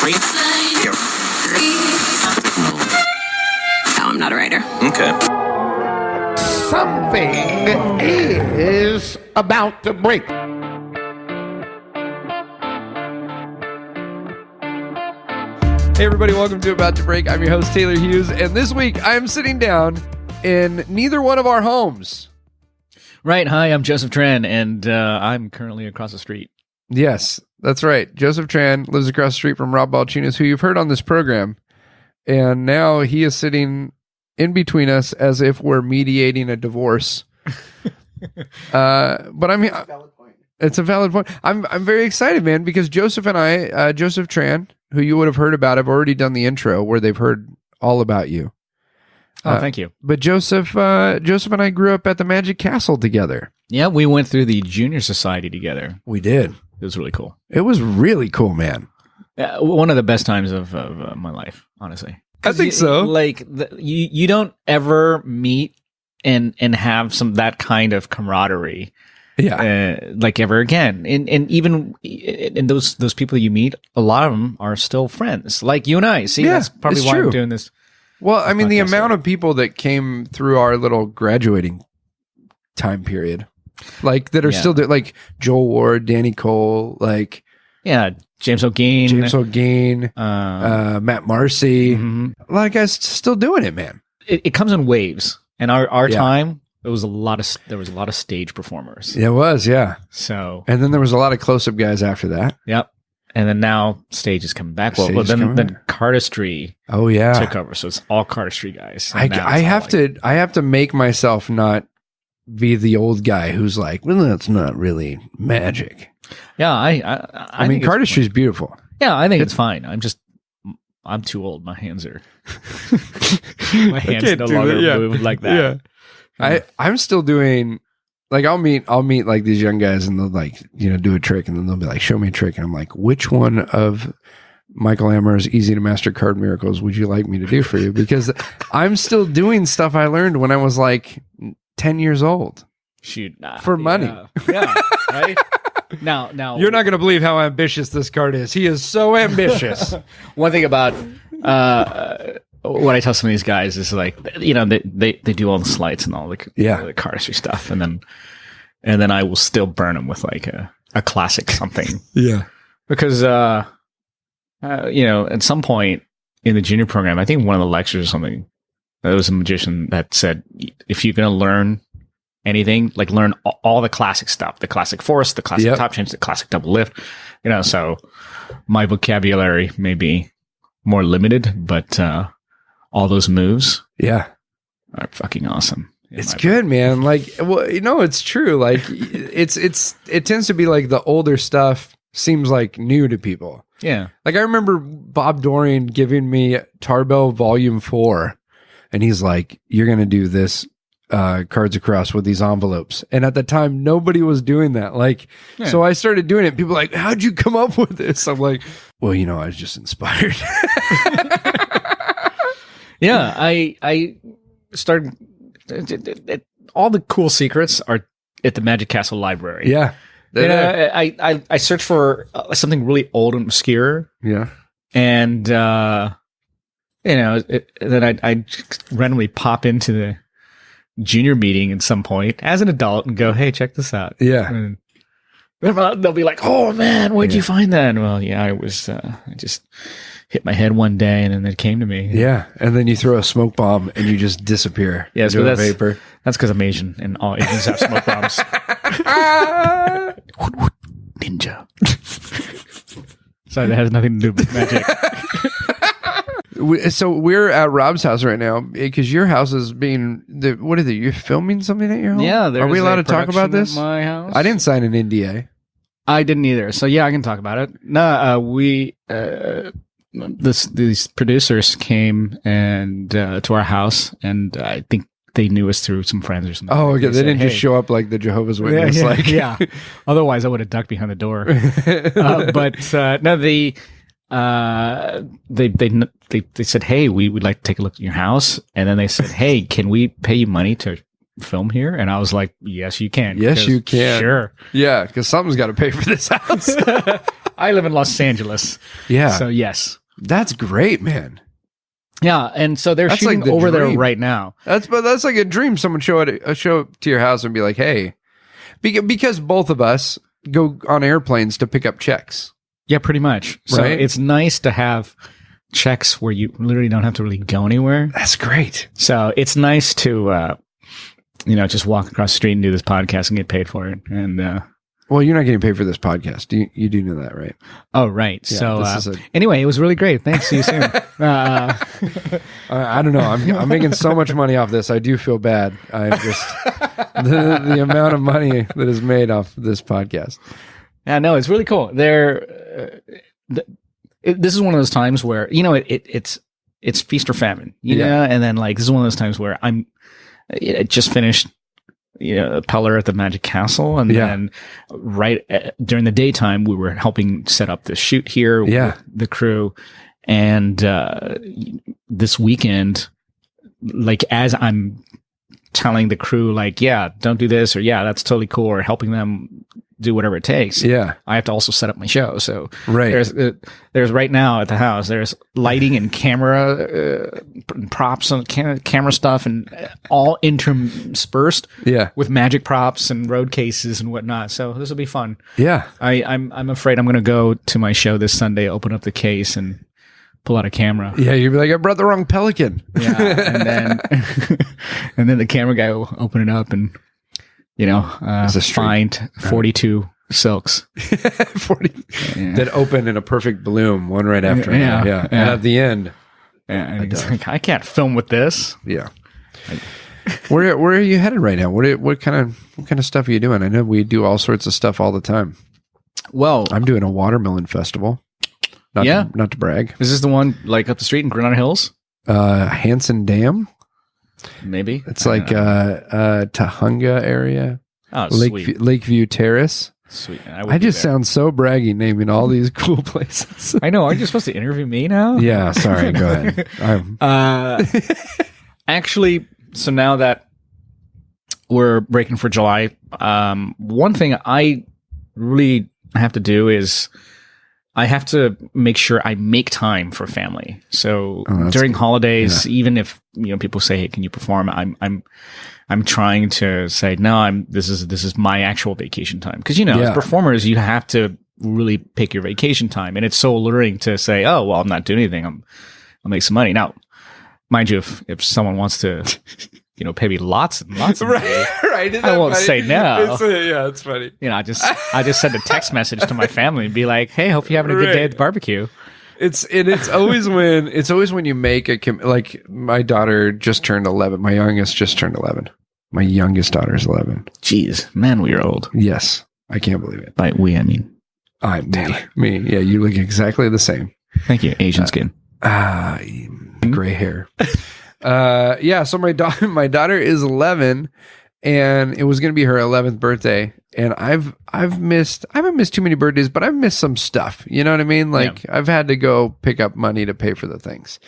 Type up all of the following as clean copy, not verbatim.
No, I'm not a writer. Okay. Something is about to break. Hey everybody, welcome to About to Break. I'm your host, Taylor Hughes, and this week I'm sitting down in neither one of our homes. Right. Hi, I'm Joseph Tran, and I'm currently across the street. Yes, that's right. Joseph Tran lives across the street from Rob Balchunas, who you've heard on this program, and now he is sitting in between us as if we're mediating a divorce. But I mean, it's a valid point. I'm very excited, man, because Joseph and I, Joseph Tran, who you would have heard about, I've already done the intro where they've heard all about you. Oh, thank you. But Joseph and I grew up at the Magic Castle together. Yeah, we went through the junior society together. We did. It was really cool. It was really cool, man. One of the best times of my life, honestly. I think so. Like you don't ever meet and have that kind of camaraderie. Yeah. Like ever again. And even in those people you meet, a lot of them are still friends. Like you and I. See, Yeah, that's probably it's why true. I'm doing this. Well, I mean, the podcast amount here. of people that came through our little graduating time period, like that are Yeah. still there, like Joel Ward, Danny Cole, like Yeah, James O'Gain. Matt Marcy. Mhm. A lot of guys still doing it, man. It comes in waves. And our Yeah. time, there was a lot of stage performers. It was, yeah. So And then there was a lot of close-up guys after that. yep. And then now stage is coming back. Well, Stage is coming then back. Cardistry Oh yeah. took over. So it's all Cardistry guys. And now I it's all have like- I have to make myself not be the old guy who's like, well, that's not really magic. Yeah, I mean, think it's cardistry is fine. beautiful. Yeah, I think it's fine. I'm too old. My hands no can't do longer that, yeah. move like that. I'm still doing, like, I'll meet like these young guys and they'll like, do a trick and then they'll be like, show me a trick. And I'm like, which one of Michael Ammer's Easy to Master Card Miracles would you like me to do for you? Because I'm still doing stuff I learned when I was like 10 years old. Shoot, For money. Yeah, right. Now You're not going to believe how ambitious this card is. He is so ambitious. One thing about what I tell some of these guys is like, they do all the sleights and all the cardistry stuff, and then I will still burn them with like a classic something. Yeah. Because at some point in the junior program, I think one of the lectures or something, there was a magician that said, if you're going to learn anything, like learn all the classic stuff, the classic force, the classic top change, the classic double lift, so my vocabulary may be more limited, but all those moves are fucking awesome. It's good, man. Like, well, it's true. Like it tends to be like the older stuff seems like new to people. Yeah. Like I remember Bob Dorian giving me Tarbell Volume 4 and he's like, you're going to do this cards across with these envelopes. And at the time, nobody was doing that. Like, so I started doing it. People were like, how'd you come up with this? I'm like, well, I was just inspired. Yeah. I started, all the cool secrets are at the Magic Castle library. Yeah. I searched for something really old and obscure. Yeah. And, then I randomly pop into the junior meeting at some point as an adult and go, hey, check this out. Yeah. And they'll be like, oh man, where'd you find that? And, well, yeah, I just hit my head one day and then it came to me. Yeah. And then you throw a smoke bomb and you just disappear. Yes, into but a vapor. That's because I'm Asian and all Asians have smoke bombs. Ninja. Sorry, that has nothing to do with magic. So we're at Rob's house right now because your house is being what is it? You're filming something at your home? Yeah. Are we allowed to talk about this? At my house. I didn't sign an NDA. I didn't either. So yeah, I can talk about it. No, these producers came and to our house, and I think they knew us through some friends or something. Oh, okay. They said, didn't just "Hey." show up like the Jehovah's Witness. Yeah, like, yeah. Otherwise, I would have ducked behind the door. No, they said, "Hey, we would like to take a look at your house," and then they said, "Hey, can we pay you money to film here?" And I was like, "Yes, you can. Yes, you can. Sure." Yeah, because something's got to pay for this house. I live in Los Angeles. Yeah. So yes. That's great, man. Yeah, and so they're That's shooting like the over there dream. right now. That's like a dream. Someone show up to your house and be like, "Hey," because both of us go on airplanes to pick up checks. Yeah, pretty much. So Right? it's nice to have checks where you literally don't have to really go anywhere. That's great. So it's nice to, just walk across the street and do this podcast and get paid for it. And Well, you're not getting paid for this podcast. You do know that, right? oh, right. Yeah, So this is anyway, it was really great. Thanks. See you soon. I don't know. I'm making so much money off this. I do feel bad. I just the amount of money that is made off this podcast. Yeah, no, it's really cool. This is one of those times where it's feast or famine, Yeah. and then like this is one of those times where I just finished a Peller at the Magic Castle, and Yeah. then during the daytime we were helping set up the shoot here Yeah. with the crew, and this weekend, like as I'm telling the crew like, yeah, don't do this, or yeah, that's totally cool, or helping them do whatever it takes. Yeah. I have to also set up my show. So Right. there's right now at the house, there's lighting and camera props and camera stuff, and all interspersed Yeah. with magic props and road cases and whatnot. So this will be fun. Yeah. I'm afraid I'm going to go to my show this Sunday, open up the case and pull out a camera. Yeah. You'd be like, I brought the wrong pelican. Yeah. And then, and then the camera guy will open it up and, It's a streak. find 42 silks 40 Yeah. that open in a perfect bloom, one right after Yeah. another. Yeah. Yeah. And at the end, And he's like, I can't film with this. yeah. Where are you headed right now? What kind of stuff are you doing? I know we do all sorts of stuff all the time. Well, I'm doing a watermelon festival. Not to brag. is this the one like up the street in Granada Hills? Hanson Dam. Maybe. It's like Tahunga area. Oh, sweet. Lakeview Terrace. Sweet. I just sound so braggy naming all these cool places. I know. Aren't you supposed to interview me now? Yeah, sorry. Go ahead. Actually, so now that we're breaking for July, one thing I really have to do is I have to make sure I make time for family. So during holidays, even if people say, "Hey, can you perform?" I'm trying to say, "No, this is my actual vacation time." Because as performers, you have to really pick your vacation time, and it's so alluring to say, "Oh, well, I'm not doing anything. I'll make some money." Now, mind you, if someone wants to, pay me lots and lots of money, right. I won't say no. It's funny. I just send a text message to my family and be like, "Hey, hope you're having a good day at the barbecue." It's always when you make like my daughter just turned 11. My youngest just turned 11. My youngest daughter's 11. Jeez, man, we are old. Yes, I can't believe it. By we, I mean, I'm me. Yeah, you look exactly the same. thank you, Asian skin. Gray hair. Yeah. So my daughter is 11, and it was going to be her 11th birthday. And I haven't missed too many birthdays, but I've missed some stuff. You know what I mean? Like I've had to go pick up money to pay for the things.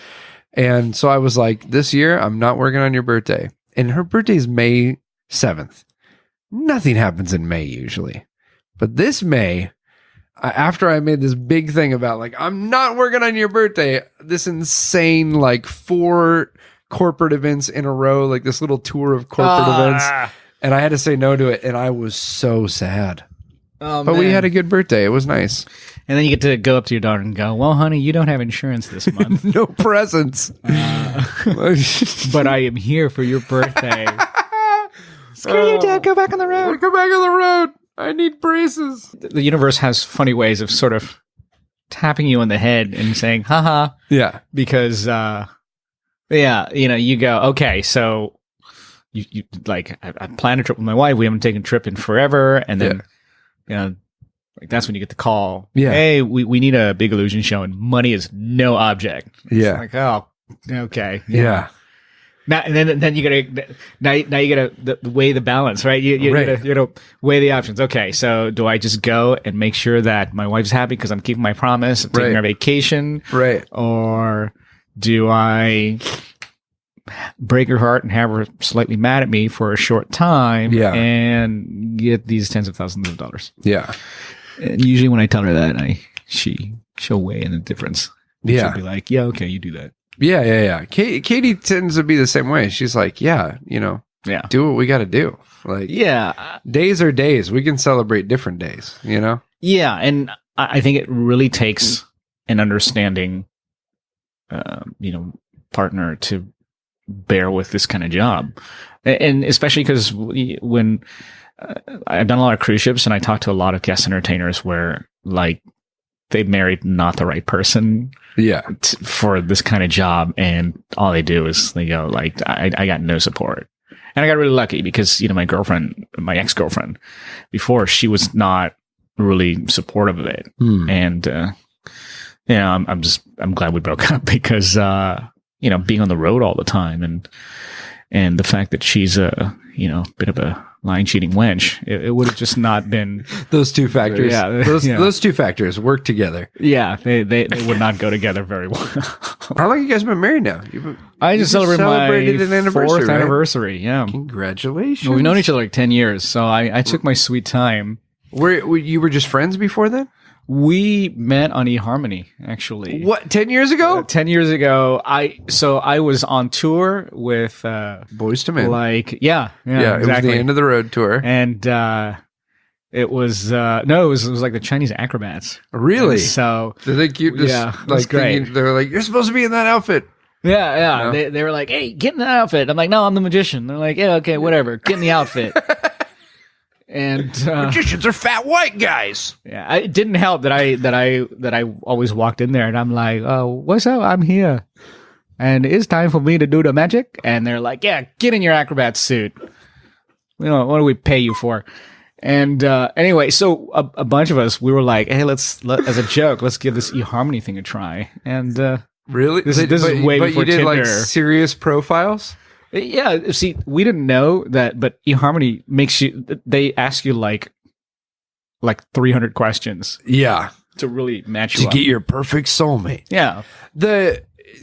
And so I was like, this year I'm not working on your birthday. And her birthday is May 7th. Nothing happens in May usually, but this May, after I made this big thing about like, I'm not working on your birthday, this insane, like 4 corporate events in a row, like this little tour of corporate events. And I had to say no to it. And I was so sad, but we had a good birthday. It was nice. And then you get to go up to your daughter and go, "Well, honey, you don't have insurance this month. No presents, but I am here for your birthday." Screw you, Dad. Go back on the road. Go back on the road. I need braces. The universe has funny ways of sort of tapping you on the head and saying, haha. Yeah. Because, you go, okay, so you like, I planned a trip with my wife. We haven't taken a trip in forever. And then, like that's when you get the call. Yeah. Hey, we need a Big Illusion show and money is no object. Yeah. It's like, oh, okay. Yeah. Now and then you gotta weigh the balance, right? You Right. gotta weigh the options. Okay, so do I just go and make sure that my wife's happy because I'm keeping my promise of taking Right. her vacation, Right. or do I break her heart and have her slightly mad at me for a short time, Yeah. and get these tens of thousands of dollars? Yeah. And usually when I tell her that, she'll weigh in the difference. Yeah. She'll be like, yeah, okay, you do that. Yeah. Katie tends to be the same way. She's like, yeah, Yeah. do what we got to do. Like, Yeah. days are days. We can celebrate different days, Yeah. And I think it really takes an understanding, partner to bear with this kind of job. And especially because when I've done a lot of cruise ships and I talk to a lot of guest entertainers where like they married not the right person for this kind of job. And all they do is they go like, I got no support. And I got really lucky because, my ex-girlfriend before, she was not really supportive of it. And, I'm glad we broke up because, being on the road all the time and the fact that she's a, bit of a lying, cheating wench, it would have just not been those two factors. Yeah. Those two factors work together. Yeah. They would not go together very well. How long have you guys been married now? I just celebrated an my anniversary, fourth right? anniversary. Yeah. Congratulations. Well, we've known each other like 10 years. So I took my sweet time. You were just friends before then? We met on eHarmony, actually. What, 10 years ago? 10 years ago. I was on tour with Boys to Men. Like, yeah, It was the end of the road tour. And it was it was like the Chinese acrobats. Really? And so did they keep this? Yeah, it was like great. They were like, you're supposed to be in that outfit. Yeah. No? They were like, hey, get in the outfit. I'm like, no, I'm the magician. They're like, yeah, okay, whatever. Get in the outfit. And magicians are fat white guys. Yeah, it didn't help that I always walked in there and I'm like, oh, what's up? I'm here, and it's time for me to do the magic. And they're like, yeah, get in your acrobat suit. What do we pay you for? And anyway, so a bunch of us, we were like, hey, as a joke, let's give this eHarmony thing a try. And really, this is way but before you did Tinder. like serious profiles. Yeah, see, we didn't know that, but eHarmony they ask you like 300 questions. Yeah. To really match you to up. Get your perfect soulmate. Yeah.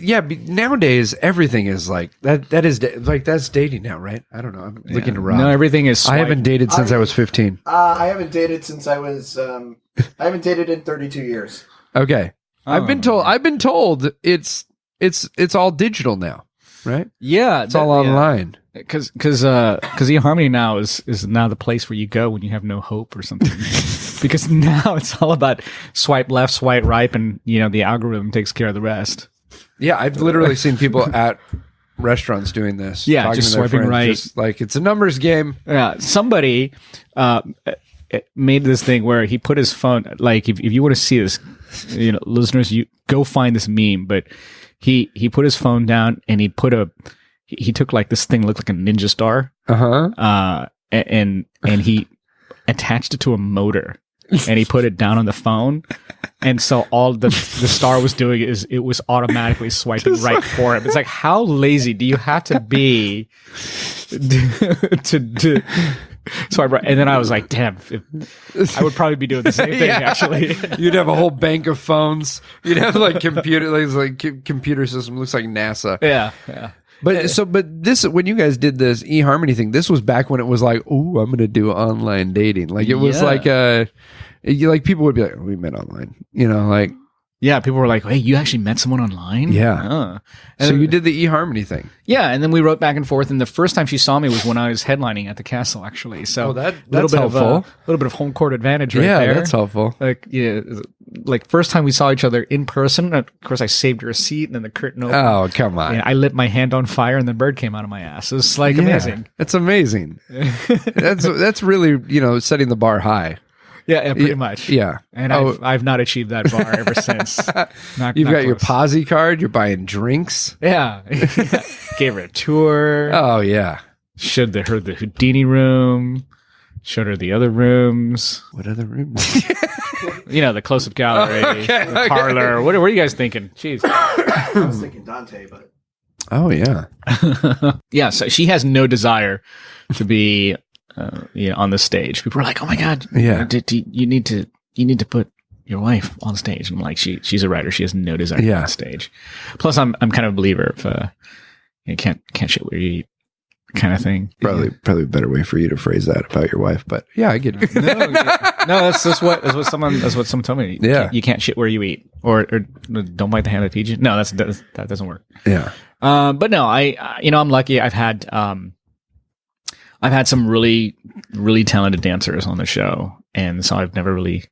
Nowadays everything is like that. That is like that's dating now, right? I don't know. I'm looking to Rob. No, everything is. I haven't dated since I was 15. I haven't dated since I was. I haven't dated in 32 years. Okay. Oh. I've been told it's all digital now. Right? Yeah, it's all online. Because eHarmony now is now the place where you go when you have no hope or something. Because now it's all about swipe left, swipe right, and the algorithm takes care of the rest. Yeah, I've literally seen people at restaurants doing this. Yeah, just swiping right. Just like it's a numbers game. Yeah, somebody made this thing where he put his phone. Like if you want to see this, listeners, you go find this meme, but. He put his phone down and he took like this thing looked like a ninja star. And he attached it to a motor and he put it down on the phone. And so all the star was doing is it was automatically swiping right for him. It's like, how lazy do you have to be to swipe right? And then I was like, damn, I would probably be doing the same thing. Actually, you'd have a whole bank of phones. You'd have like computer system looks like NASA. Yeah. But this when you guys did this eHarmony thing, this was back when it was like, oh, I'm going to do online dating. Like it was like people would be like, oh, we met online. Like. Yeah, people were like, hey, you actually met someone online? Yeah. So you did the eHarmony thing. Yeah, and then we wrote back and forth, and the first time she saw me was when I was headlining at the castle, actually. So that's helpful. A little bit of home court advantage right there. Yeah, that's helpful. Like first time we saw each other in person, of course I saved her a seat, and then the curtain opened. Oh, come on. And I lit my hand on fire, and the bird came out of my ass. It was like amazing. It's amazing. That's really, setting the bar high. Yeah, pretty much. Yeah. And I've not achieved that bar ever since. You've got your posse card. You're buying drinks. Yeah. Gave her a tour. Oh, yeah. Showed her the Houdini room. Showed her the other rooms. What other rooms? The close-up gallery, the parlor. What are you guys thinking? Jeez. I was thinking Dante, but... Oh, yeah. Yeah, so she has no desire to be... on the stage. People are like, "Oh my god, yeah, you need to put your wife on stage." And I'm like, she's a writer. She has no desire to be on stage. Plus, I'm kind of a believer of you can't shit where you eat. kind of thing. Probably a better way for you to phrase that about your wife, but yeah, I get it. No, that's what someone told me. You can't shit where you eat, or don't bite the hand that feeds you. No, that doesn't work. Yeah. But no, I'm lucky. I've had some really, really talented dancers on the show, and so I've never really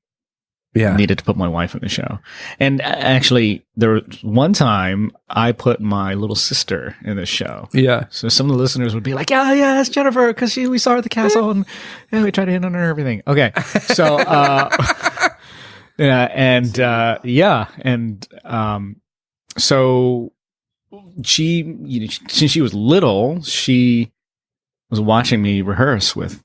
needed to put my wife in the show. And actually, there was one time I put my little sister in the show. Yeah. So some of the listeners would be like, yeah, it's Jennifer, because we saw her at the castle, and we tried to hit on her and everything. Okay. So, so she, since she was little, she was watching me rehearse with,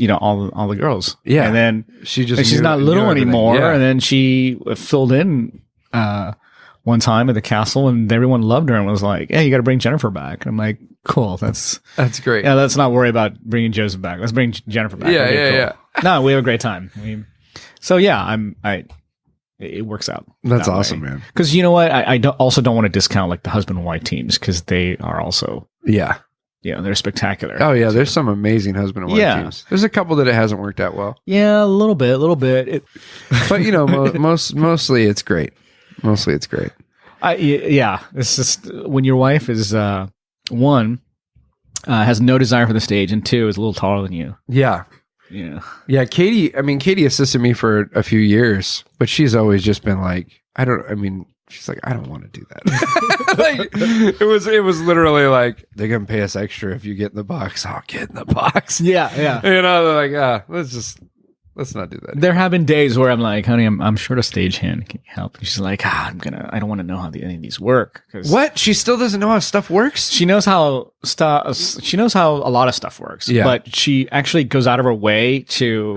all the girls. Yeah. And then she's not little anymore. Yeah. And then she filled in, one time at the castle, and everyone loved her and was like, "Hey, you got to bring Jennifer back." And I'm like, "Cool, that's great. Yeah, let's not worry about bringing Joseph back. Let's bring Jennifer back." Yeah. No, we have a great time. It works out. That's awesome, man. Because you know what, I don't want to discount like the husband and wife teams, because they are also they're spectacular. Oh yeah, there's some amazing husband and wife teams. There's a couple that it hasn't worked out well. Yeah, a little bit. But mostly it's great. Mostly it's great. It's just when your wife is one has no desire for the stage, and two is a little taller than you. Yeah. Yeah. Katie assisted me for a few years, but she's always just been like, she's like, I don't want to do that. Like, it was literally like, they're gonna pay us extra if you get in the box. I'll get in the box. Yeah. They're like, let's not do that. There have been days where I'm like, honey, I'm short a stagehand. Can you help? And she's like, I don't want to know how any of these work. What? She still doesn't know how stuff works? She knows how a lot of stuff works. Yeah. But she actually goes out of her way to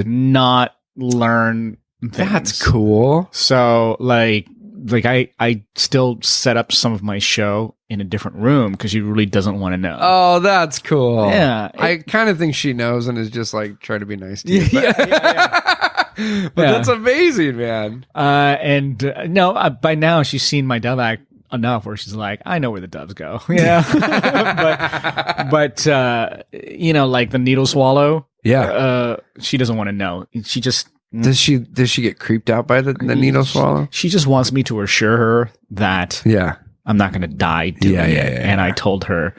not learn things. That's cool. So like I still set up some of my show in a different room because she really doesn't want to know. Oh, that's cool. Yeah. I kind of think she knows and is just like trying to be nice to you. But that's amazing, man. By now she's seen my dove act enough where she's like, I know where the doves go. Yeah. but like the needle swallow. Yeah. She doesn't want to know. She just... Does she get creeped out by the needle swallow? She just wants me to assure her that I'm not going to die doing it. And I told her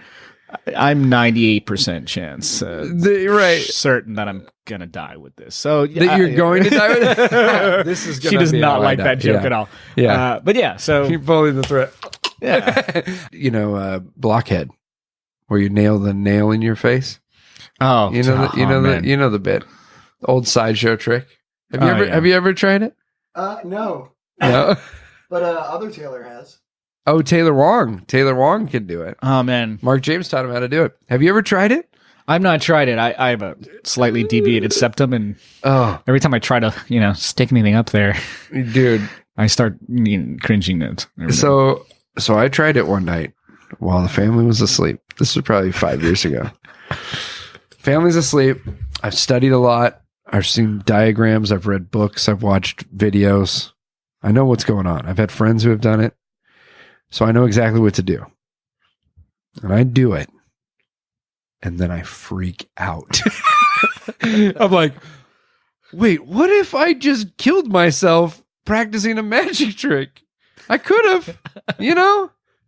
I'm 98% chance certain that I'm going to die with this. So that you're going to die with it? This is gonna She does not like that joke at all. Yeah. But so you're pulling the thread. Yeah. Blockhead, where you nail the nail in your face. Oh, you know the bit, the old sideshow trick. Have you ever tried it? No. No. But other Taylor has. Oh, Taylor Wong. Taylor Wong can do it. Oh man, Mark James taught him how to do it. Have you ever tried it? I've not tried it. I have a slightly deviated septum, and every time I try to stick anything up there, dude, I start cringing it. So I tried it one night while the family was asleep. This was probably 5 years ago. Family's asleep. I've studied a lot. I've seen diagrams. I've read books. I've watched videos. I know what's going on. I've had friends who have done it. So I know exactly what to do. And I do it. And then I freak out. I'm like, wait, what if I just killed myself practicing a magic trick? I could have,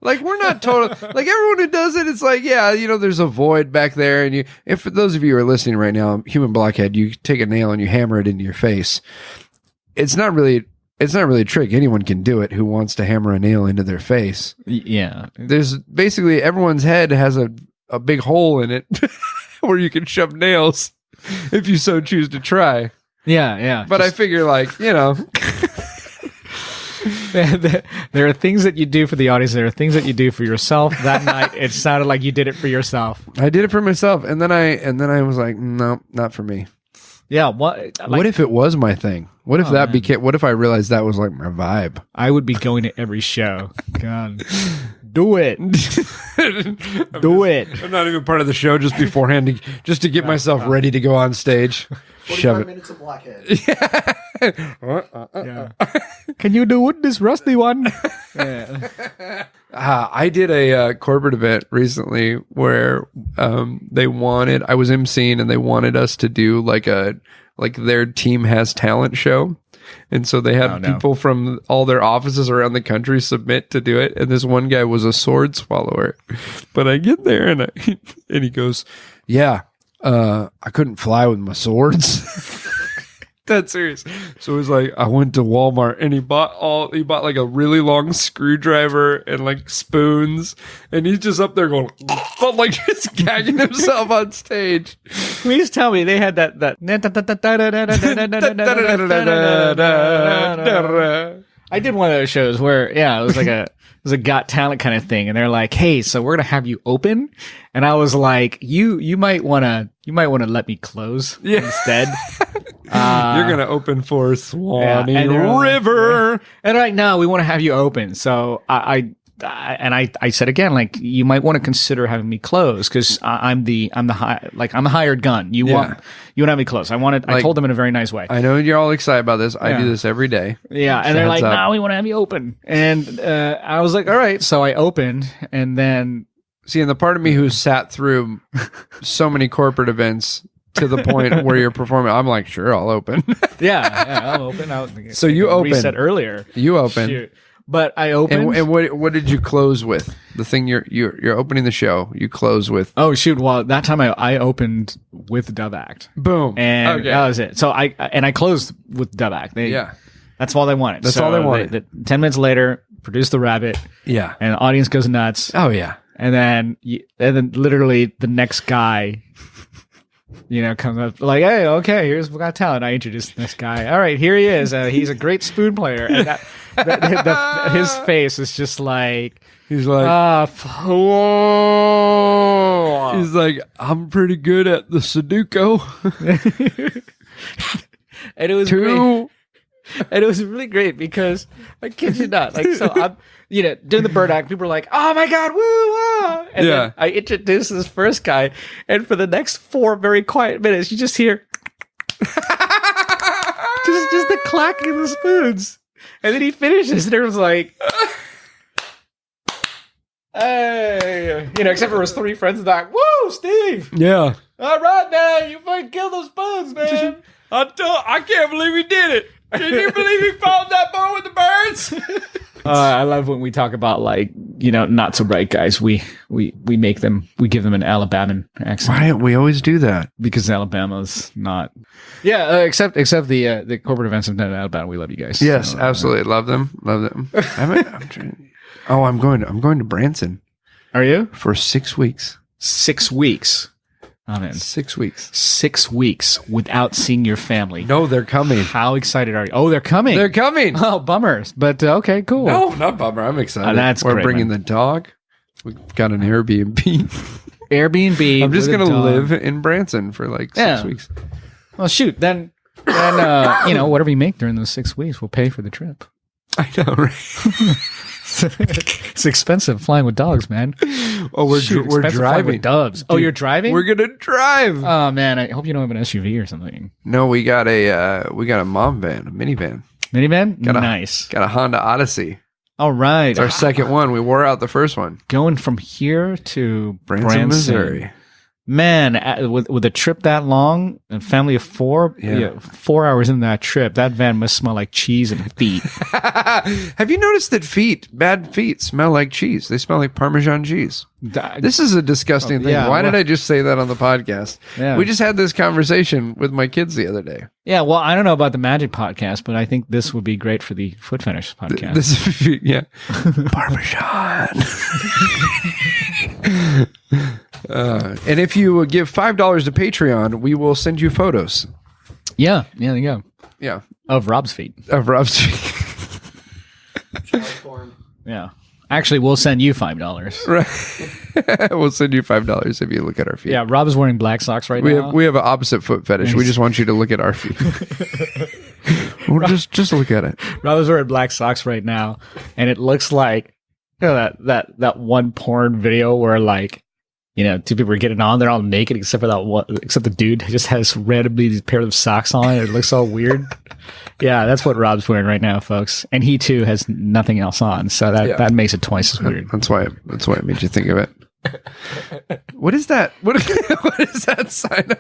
Like, we're not total. Like, everyone who does it, it's like, there's a void back there. And if for those of you who are listening right now, human blockhead, you take a nail and you hammer it into your face. It's not really a trick. Anyone can do it who wants to hammer a nail into their face. Yeah. There's basically everyone's head has a big hole in it where you can shove nails if you so choose to try. Yeah. But I figure, there are things that you do for the audience. There are things that you do for yourself. That night, it sounded like you did it for yourself. I did it for myself, and then I was like, no, not for me. Yeah. What if it was my thing? What if became? What if I realized that was like my vibe? I would be going to every show. God, do it. Do it. I'm not even part of the show just beforehand, just to get myself ready to go on stage. 45 minutes of blockhead. Yeah. Can you do this rusty one? Yeah. I did a corporate event recently where they wanted, I was emceeing and they wanted us to do like their team has talent show. And so they had people from all their offices around the country submit to do it. And this one guy was a sword swallower. But I get there and he goes, yeah, I couldn't fly with my swords. That's serious. So it was like, I went to Walmart and he bought like a really long screwdriver and like spoons. And he's just up there going, like just gagging himself on stage. Please tell me they had that. I did one of those shows where, it was like it was a Got Talent kind of thing, and they're like, "Hey, so we're gonna have you open," and I was like, "You might wanna let me close instead." You're gonna open for Swanee River, and they're like, "No, we want to have you open." So I said again, like, you might want to consider having me close because I'm the hired gun. You want to have me close. I told them in a very nice way. I know you're all excited about this. I do this every day. Yeah, and they're like, "No, we want to have you open." And I was like, "All right." So I opened, and then and the part of me who sat through so many corporate events to the point where you're performing, I'm like, sure, I'll open. I'll open. So you open. Reset earlier. You open. Shoot. But I opened, and what did you close with? The thing you're opening the show. You close with. Oh shoot! Well, that time I opened with Dub Act. Boom, and that was it. So I closed with Dub Act. That's all they wanted. That's all they wanted. 10 minutes later, produced the rabbit. Yeah, and the audience goes nuts. Oh yeah, and then literally the next guy. Comes up like, "Hey, okay, here's Got Talent." I introduced this guy. All right, here he is. He's a great spoon player. And his face is just like, he's like, he's like, "I'm pretty good at the Sudoku." And it was great. And it was really great because I kid you not, like, so I'm, doing the bird act, people are like, "Oh my God, woo, ah!" And then I introduced this first guy, and for the next 4 very quiet minutes, you just hear just the clacking of the spoons, and then he finishes, and everyone's like, "Hey," except for his 3 friends, like, "Woo, Steve! Yeah, all right, man, you fucking killed those spoons, man." I can't believe he did it. Can you believe he found that bar with the birds? I love when we talk about, like, not so bright guys. We give them an Alabama accent. Why don't we always do that? Because Alabama's not. Yeah, except the corporate events in Alabama. We love you guys. Yes, absolutely. Love them. I'm going to Branson. Are you? For 6 weeks. 6 weeks. I'm in. 6 weeks. 6 weeks without seeing your family. No, they're coming. How excited are you? Oh, they're coming. They're coming. Oh, bummers. But okay, cool. No, not bummer. I'm excited. We're great, bringing the dog. We've got an Airbnb. Airbnb. I'm just going to live in Branson for like 6 weeks. Well, shoot. Then whatever you make during those 6 weeks, we'll pay for the trip. I know, right? It's expensive flying with dogs, man. Oh, we're driving with doves. Dude, you're driving? We're gonna drive. Oh man, I hope you don't have an SUV or something. No, we got a mom van, a minivan. Minivan? Nice. Got a Honda Odyssey. All right. It's our second one. We wore out the first one. Going from here to Branson, Missouri. Man, with a trip that long, a family of 4, 4 hours in that trip, that van must smell like cheese and feet. Have you noticed that bad feet smell like cheese? They smell like Parmesan cheese. This is a disgusting thing. Why did I just say that on the podcast? Yeah. We just had this conversation with my kids the other day. Yeah, well, I don't know about the Magic podcast, but I think this would be great for the Foot Fetish podcast. Parmesan. And if you give $5 to Patreon, we will send you photos. Yeah, there you go. Yeah. Of Rob's feet. Yeah. Actually, we'll send you $5. Right. We'll send you $5 if you look at our feet. Yeah, Rob is wearing black socks now. We have an opposite foot fetish. We just want you to look at our feet. Well, just look at it. Rob is wearing black socks right now, and it looks like that one porn video where, like, two people are getting on. They're all naked except for that one, except the dude just has randomly these pair of socks on. It looks all weird. Yeah, that's what Rob's wearing right now, folks. And he too has nothing else on, so that makes it twice as weird. That's why it made you think of it. What is that? What is that sign?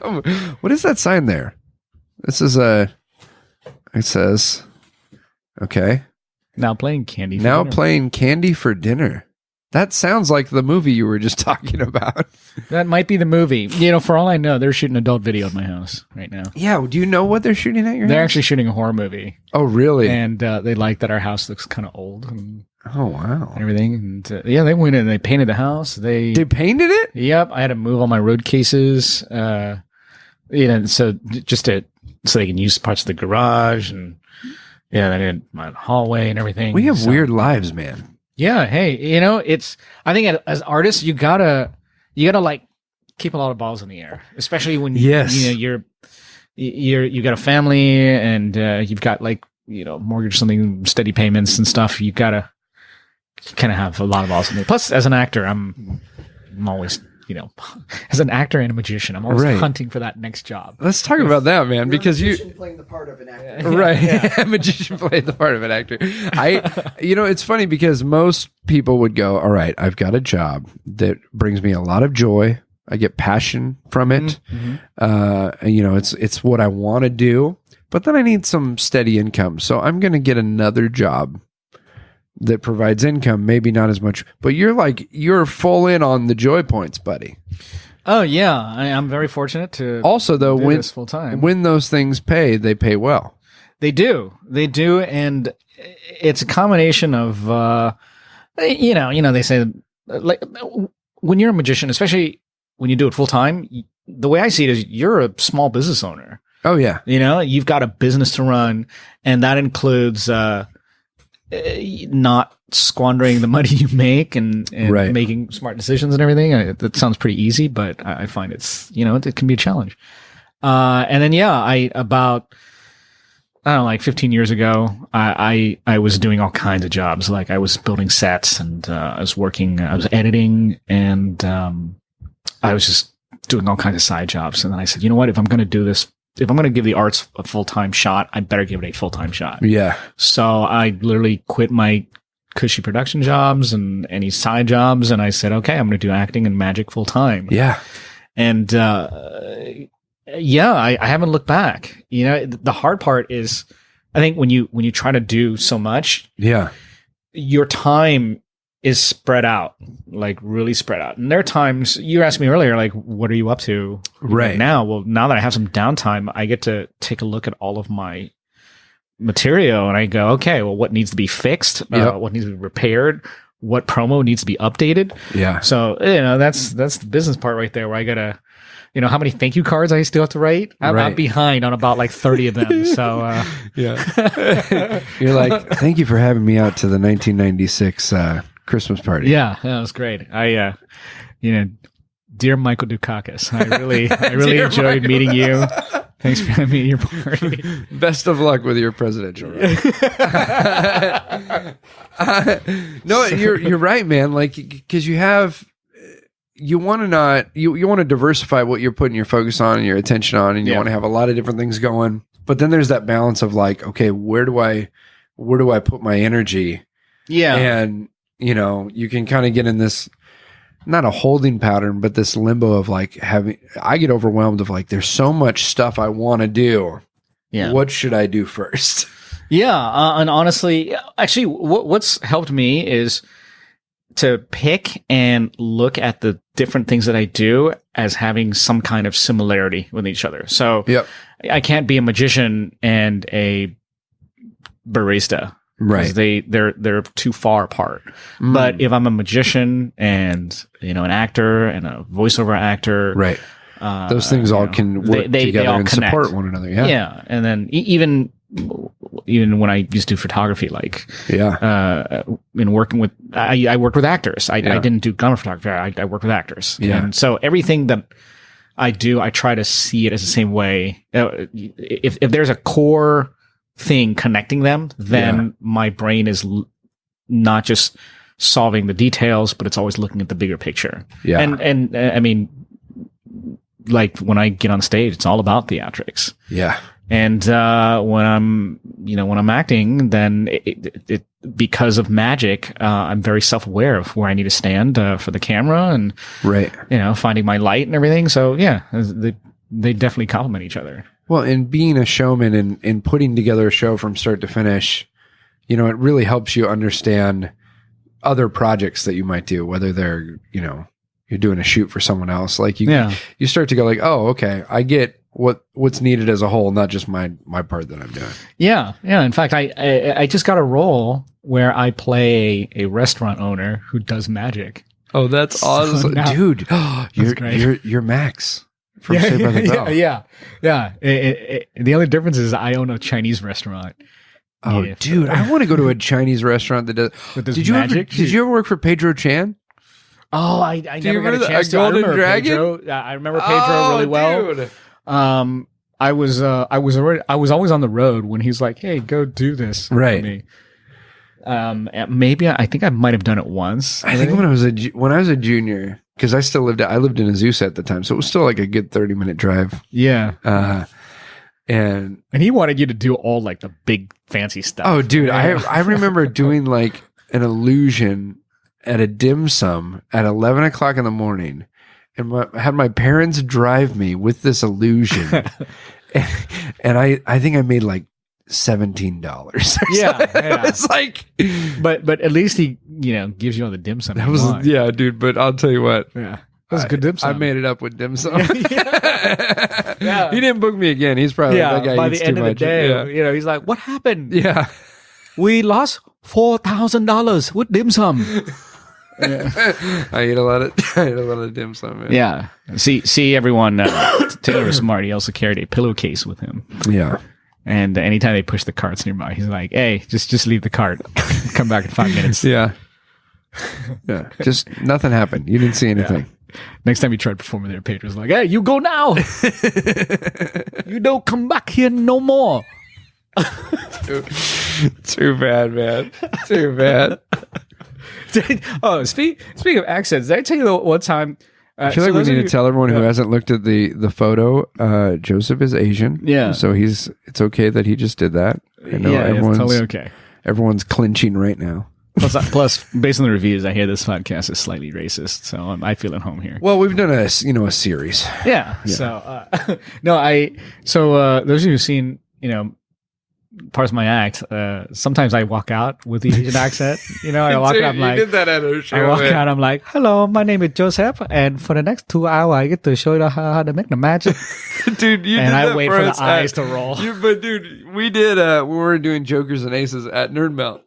What is that sign there? This is it says, okay. Now playing candy for dinner. That sounds like the movie you were just talking about. That might be the movie. For all I know, they're shooting adult video at my house right now. Yeah. Do you know what they're shooting at your house? They're actually shooting a horror movie. Oh, really? And they like that our house looks kind of old. And oh, wow. And everything. And they went in and they painted the house. They painted it? Yep. I had to move all my road cases. So so they can use parts of the garage, and they did my hallway and everything. We have weird lives, man. Yeah. Hey, I think as artists, you gotta like keep a lot of balls in the air, especially when you got a family and you've got mortgage, something, steady payments and stuff. You gotta kind of have a lot of balls in the air. Plus, as an actor, I'm always, as an actor and a magician, I'm always hunting for that next job. Let's talk about that, man, because you playing the part of an actor, right? Yeah. Magician playing the part of an actor. It's funny because most people would go, "All right, I've got a job that brings me a lot of joy. I get passion from it. Mm-hmm. It's what I want to do, but then I need some steady income, so I'm going to get another job that provides income, maybe not as much, but you're full in on the joy points, buddy." Oh yeah, I'm very fortunate to also though do this full time. When those things pay, they pay well. They do, and it's a combination of they say like when you're a magician, especially when you do it full time. The way I see it is you're a small business owner. Oh yeah, you've got a business to run, and that includes not squandering the money you make and making smart decisions and everything. That sounds pretty easy, but I find it's, it can be a challenge. And then, about, I don't know, like 15 years ago, I was doing all kinds of jobs. Like I was building sets and, I was editing and, I was just doing all kinds of side jobs. And then I said, you know what, if I'm going to do this, if I'm going to give the arts a full-time shot, I better give it a full-time shot. Yeah. So I literally quit my cushy production jobs and any side jobs. And I said, okay, I'm going to do acting and magic full-time. Yeah. And, I haven't looked back. The hard part is, I think when you try to do so much, your time is spread out, like really spread out. And there are times, you asked me earlier, like, what are you up to right now? Well, now that I have some downtime, I get to take a look at all of my material and I go, okay, well, what needs to be fixed? What needs to be repaired? What promo needs to be updated? Yeah. So, that's the business part right there where I gotta, how many thank you cards I still have to write? I'm behind on about like 30 of them. So, yeah. You're like, thank you for having me out to the 1996, Christmas party. Yeah, that was great. I, dear Michael Dukakis, I really enjoyed meeting you. Thanks for having me at your party. Best of luck with your presidential run. No, you're right, man. Like, because you want to diversify what you're putting your focus on and your attention on, and you want to have a lot of different things going. But then there's that balance of like, okay, where do I put my energy? Yeah, and you can kind of get in this, not a holding pattern, but this limbo of like I get overwhelmed of like, there's so much stuff I want to do. Yeah. What should I do first? Yeah. And honestly, actually what's helped me is to pick and look at the different things that I do as having some kind of similarity with each other. So I can't be a magician and a barista. Right. They're too far apart. Mm. But if I'm a magician and, an actor and a voiceover actor. Right. Those things all can work together and connect. Support one another. Yeah. Yeah. And then even when I used to do photography, like, in working with, I worked with actors. I didn't do glamour photography. I worked with actors. Yeah. And so everything that I do, I try to see it as the same way. If there's a core thing connecting them, then my brain is not just solving the details, but it's always looking at the bigger picture. Yeah. And I mean, like when I get on stage, it's all about theatrics. Yeah. And when I'm acting, then it because of magic, I'm very self-aware of where I need to stand for the camera and Right. finding my light and everything. So yeah, they definitely complement each other. Well, in being a showman and putting together a show from start to finish, it really helps you understand other projects that you might do, whether they're, you're doing a shoot for someone else. Like you start to go like, oh, okay, I get what's needed as a whole, not just my part that I'm doing. Yeah. Yeah. In fact, I just got a role where I play a restaurant owner who does magic. Oh, that's awesome. So now- Dude, you're Max from Saved by the Bell. Yeah. The only difference is I own a Chinese restaurant. Oh, Yeah. dude, I want to go to a Chinese restaurant that does. With this Did you magic? ever work for Pedro Chan? Oh, I you never got remember a the- chance a to. I golden remember dragon? Pedro. I remember Pedro really well. Dude. I was always on the road when he's like, "Hey, go do this for Right. me." Maybe I think I might have done it once. I think when I was a junior, because I lived in Azusa at the time, so it was still like a good 30-minute drive. Yeah, And and he wanted you to do all like the big fancy stuff. oh, dude, Yeah. I remember doing like an illusion at a dim sum at 11 o'clock in the morning, and had my parents drive me with this illusion, and I think I made like $17. Yeah. It's like, but at least he gives you all the dim sum. that you was want. yeah, dude. But I'll tell you what, Yeah. That was good dim sum. I made it up with dim sum. Yeah. He didn't book me again. He's probably that guy by eats the too end of the much. day, Yeah. he's like, "What happened? Yeah. We lost $4,000 with dim sum." I ate a lot of dim sum, man. Yeah. See everyone. Taylor was smart. He also carried a pillowcase with him, Yeah. and anytime they push the carts nearby, he's like, "Hey, just leave the cart. Come back in 5 minutes." Yeah. Yeah. Just nothing happened. You didn't see anything. Next time you tried performing there, Pedro's like, "Hey, you go now. You don't come back here no more." Too bad, man. Too bad. Oh, speaking of accents, did I tell you the one time? I feel like we need to tell everyone who hasn't looked at the photo. Joseph is Asian. Yeah. So it's okay that he just did that. I know Yeah, it's totally okay. Everyone's clinching right now. Plus, based on the reviews, I hear this podcast is slightly racist, so I feel at home here. Well, we've done a series. Yeah. So, those of you who've seen, parts of my act, sometimes I walk out with the Asian accent. I walk out, I'm like, you did that at a show. I walk man. out, I'm like, "Hello, my name is Joseph, and for the next 2 hours, I get to show you how to make the magic." Dude, you And did I that wait for us the eyes at- to roll. But dude, we did. We were doing Jokers and Aces at Nerd Melt.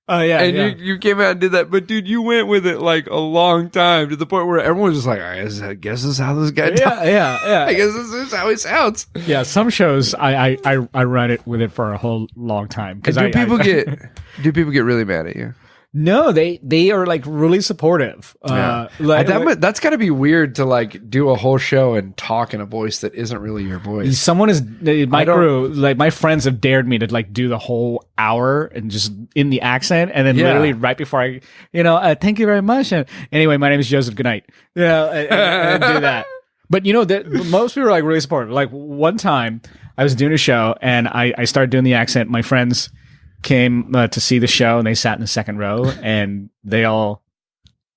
Oh yeah, And you came out and did that, but dude, you went with it like a long time to the point where everyone was just like, I guess this is how this guy talks. yeah. I guess this is how he sounds. Yeah, some shows I run it with it for a whole long time. Do people get really mad at you? No, they are like really supportive. That's got to be weird to like do a whole show and talk in a voice that isn't really your voice. Someone is my crew, like my friends have dared me to like do the whole hour and just in the accent, and then literally right before I, thank you very much. And anyway, my name is Joseph. Good night. And do that. But most people are like really supportive. Like one time I was doing a show and I started doing the accent. My friends came to see the show and they sat in the second row and they all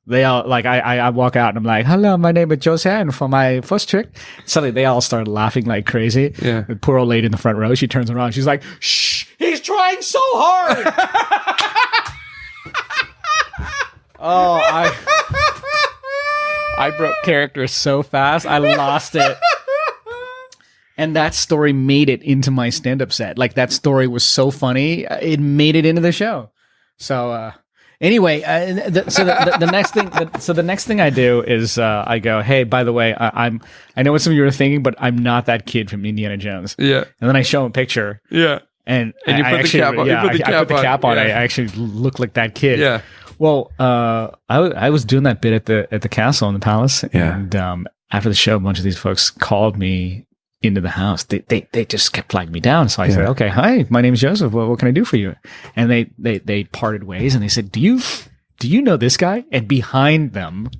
like I walk out and I'm like, "Hello, my name is Jose, and for my first trick," suddenly they all started laughing like crazy. Yeah. The poor old lady in the front row, she turns around, she's like, "Shh, he's trying so hard." I broke character so fast, I lost it. And that story made it into my stand-up set. Like that story was so funny, it made it into the show. So anyway, the next thing I do is I go, "Hey, by the way, I know what some of you are thinking, but I'm not that kid from Indiana Jones." Yeah. And then I show him a picture. Yeah. And you put the cap on. Yeah, You put the I put the cap cap on. on. Yeah. I actually look like that kid. Yeah. Well, I was doing that bit at the castle in the palace, Yeah. and after the show, a bunch of these folks called me into the house. They just kept flagging me down. So I said, "Okay, hi, my name is Joseph. What can I do for you?" And they parted ways, and they said, "Do you do you know this guy? And behind them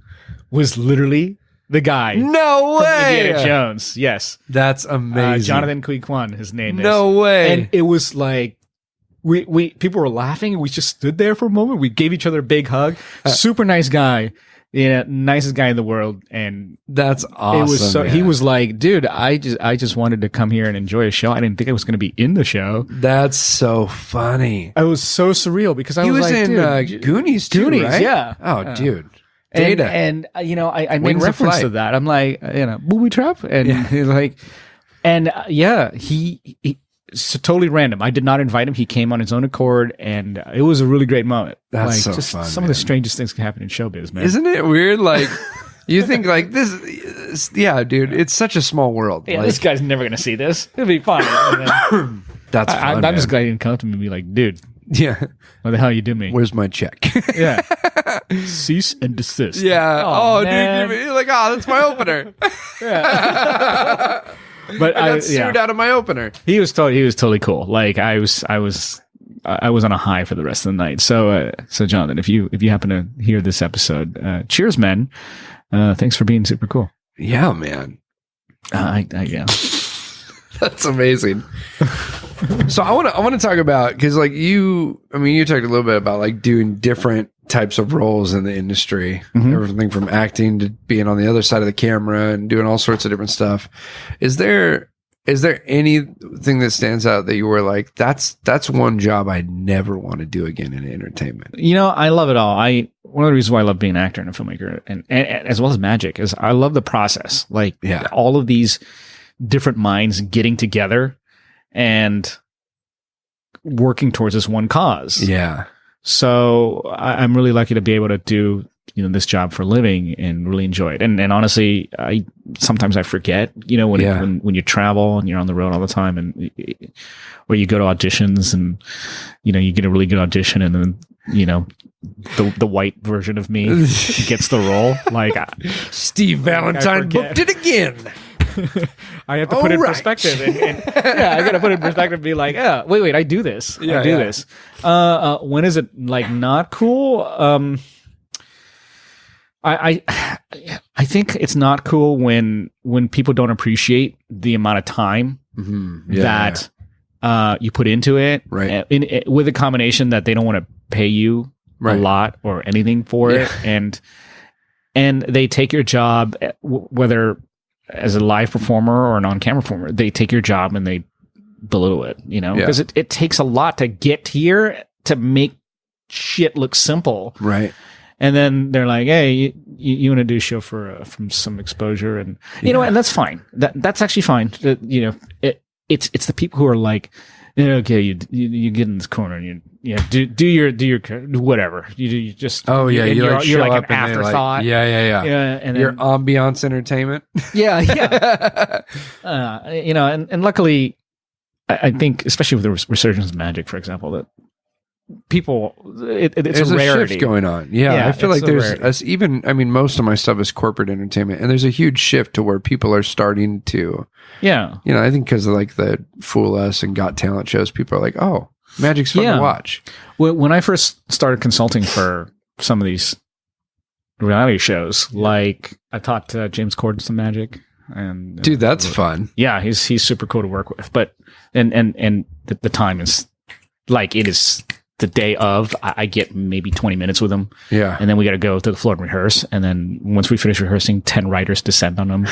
was literally the guy. No from way. Indiana Jones. Yes. That's amazing. Jonathan Kui Kwan, his name is. No way. And it was like, we people were laughing and we just stood there for a moment. We gave each other a big hug. Super nice guy. Yeah, nicest guy in the world. And that's awesome. It was so, man. he was like, dude, I just wanted to come here and enjoy a show. I didn't think I was going to be in the show. That's so funny. I was so surreal because I he was was like, in dude, Goonies too, Goonies, right? yeah. Oh, dude. Data. And you know, I made Wings of reference Flight. to that. I'm like, you know, booby trap, and he's like, and yeah, he it's totally random. I did not invite him. He came on his own accord, and it was a really great moment. That's like, so just fun, some man. of the strangest things can happen in showbiz, man. Isn't it weird? Like, you think like this, yeah, dude, it's such a small world. Yeah, like, this guy's never going to see this. It'll be fine. And then, that's fun, I'm just man. glad he didn't come to me and be like, dude, Yeah. what the hell you do me? Where's my check? Yeah. Cease and desist. Yeah. Oh, man. dude, you're like, oh, that's my opener. But I got sued out of my opener. he was totally cool. Like I was on a high for the rest of the night. So Jonathan, if you happen to hear this episode, cheers, man. Thanks for being super cool. Yeah, man. Yeah. That's amazing. So I want to talk about, because like you talked a little bit about like doing different types of roles in the industry, everything from acting to being on the other side of the camera and doing all sorts of different stuff. Is there anything that stands out that you were like, that's one job I never want to do again in entertainment? You know, I love it all. One of the reasons why I love being an actor and a filmmaker, and as well as magic, is I love the process. Like all of these different minds getting together and working towards this one cause. Yeah. So I'm really lucky to be able to do, you know, this job for a living and really enjoy it. And honestly, sometimes I forget, you know, when you travel and you're on the road all the time, and or you go to auditions and, you know, you get a really good audition, and then, you know, the white version of me gets the role. Like Steve Valentine booked it again. I have to put it in perspective. And yeah, I got to put it in perspective and be like, yeah, wait, I do this. I do this. When is it like not cool? I think it's not cool when people don't appreciate the amount of time that you put into it, right? With a combination that they don't want to pay you a lot or anything for it, and they take your job, whether as a live performer or an on-camera performer, they take your job and they belittle it, you know, because it takes a lot to get here to make shit look simple, right? And then they're like, "Hey, you want to do a show from some exposure?" And you know, and that's fine. That's actually fine. You know, it's the people who are like, "Okay, you get in this corner and you do your whatever. You just you're like an afterthought. And your ambiance entertainment. You know, and luckily, I think especially with the resurgence of magic, for example, that people there's a rarity shift going on. I feel like there's even, I mean, most of my stuff is corporate entertainment, and there's a huge shift to where people are starting to you know, I think because of like the Fool Us and Got Talent shows, people are like, oh, magic's fun to watch. When I first started consulting for some of these reality shows, like I taught James Corden some magic, and dude, that's fun. Yeah, he's super cool to work with, but and the time is like, it is the day of. I get maybe 20 minutes with him. Yeah. And then we got to go to the floor and rehearse. And then once we finish rehearsing, 10 writers descend on them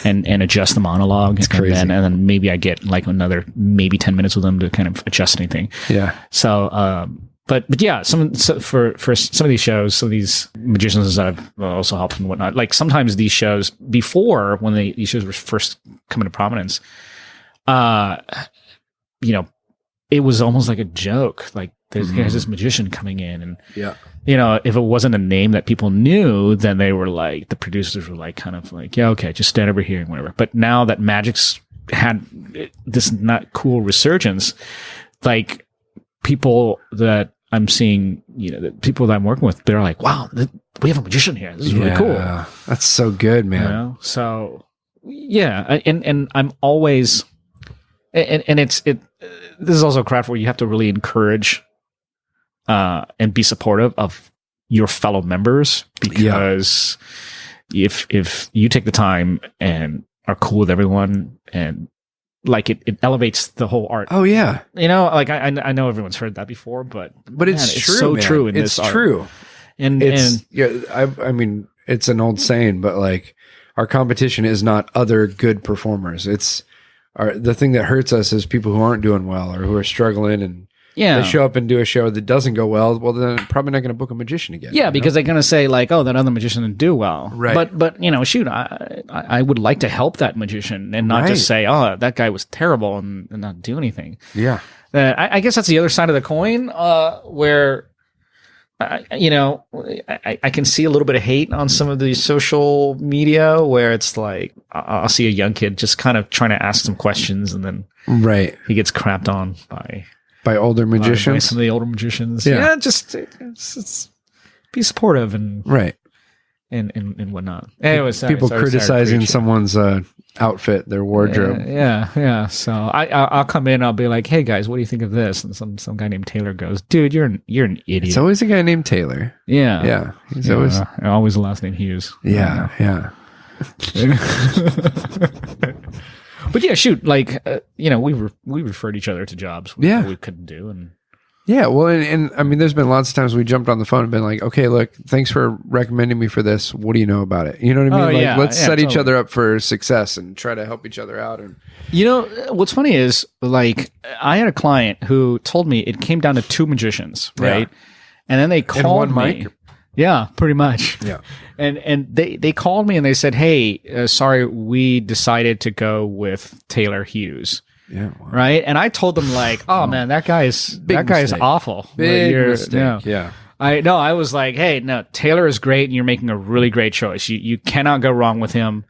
and adjust the monologue. It's crazy. And then maybe I get like another maybe 10 minutes with them to kind of adjust anything. Yeah. So, but yeah, for some of these shows, some of these magicians that I've also helped and whatnot, like sometimes these shows before, when these shows were first coming to prominence, you know, it was almost like a joke. Like, here's this magician coming in, and you know, if it wasn't a name that people knew, then they were like, the producers were like, kind of like, yeah, okay, just stand over here and whatever. But now that magic's had this not cool resurgence, like people that I'm seeing, you know, the people that I'm working with, they're like, wow, we have a magician here. This is really cool. That's so good, man. You know? So yeah, and I'm always, and this is also a craft where you have to really encourage and be supportive of your fellow members, because if you take the time and are cool with everyone, and like it elevates the whole art. Oh yeah, like I know everyone's heard that before, but it's true, so man. true in it's this true. art. And I mean, it's an old saying, but like our competition is not other good performers. It's the thing that hurts us is people who aren't doing well or who are struggling, and they show up and do a show that doesn't go well. Well, then probably not going to book a magician again. Yeah, because they're going to say like, "Oh, that other magician didn't do well." Right. But shoot, I would like to help that magician and not just say, "Oh, that guy was terrible," and not do anything. Yeah. I guess that's the other side of the coin, where. I can see a little bit of hate on some of the social media where it's like I'll see a young kid just kind of trying to ask some questions, and then he gets crapped on by older magicians, by some of the older magicians. Yeah, just it's be supportive and and whatnot. Anyways, people criticizing someone's outfit, their wardrobe. Yeah. So I'll come in. I'll be like, "Hey guys, what do you think of this?" And some guy named Taylor goes, "Dude, you're an idiot." It's always a guy named Taylor. Yeah. He's always the last name Hughes. Yeah. But yeah, shoot, like we referred each other to jobs we couldn't do, and well, and I mean, there's been lots of times we jumped on the phone and been like, "Okay, look, thanks for recommending me for this. What do you know about it?" You know what I mean? Let's set each other up for success and try to help each other out. And what's funny is, like, I had a client who told me it came down to two magicians, right? And then they called me. Mic? Yeah, pretty much. Yeah. And they called me and they said, "Hey, sorry, we decided to go with Taylor Hughes." Yeah. Wow. Right. And I told them like, "Oh man, that guy is awful. Big mistake." Yeah. I was like, "Hey, no, Taylor is great, and you're making a really great choice. You cannot go wrong with him.